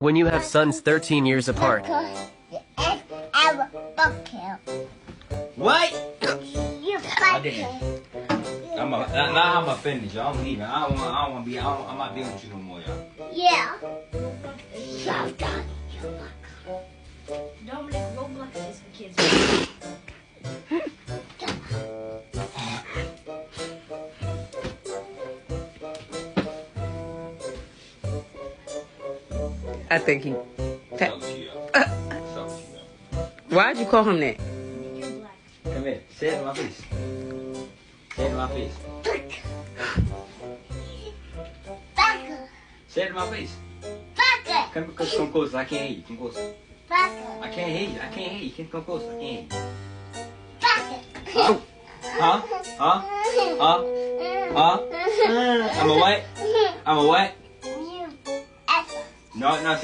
When you have sons 13 years apart. What? You damn. Now I'm offended, y'all. I'm leaving. I don't want to be. I'm not dealing with you no more, y'all. Yeah. So done. Dominic, Roblox is for kids. I think he. Suck you up. Suck you up. Why'd you call him that? You're black. Come here. Say it to my face. Say it to my face. Backer. Say it to my face. Backer. Come closer. I can't hear you. Come closer. Backer. I can't hear you. I can't hear you. Come closer. I can't hear you. Backer. Huh? Huh? Huh? Huh? Huh? I'm a what? I'm a what? You. Ever. No.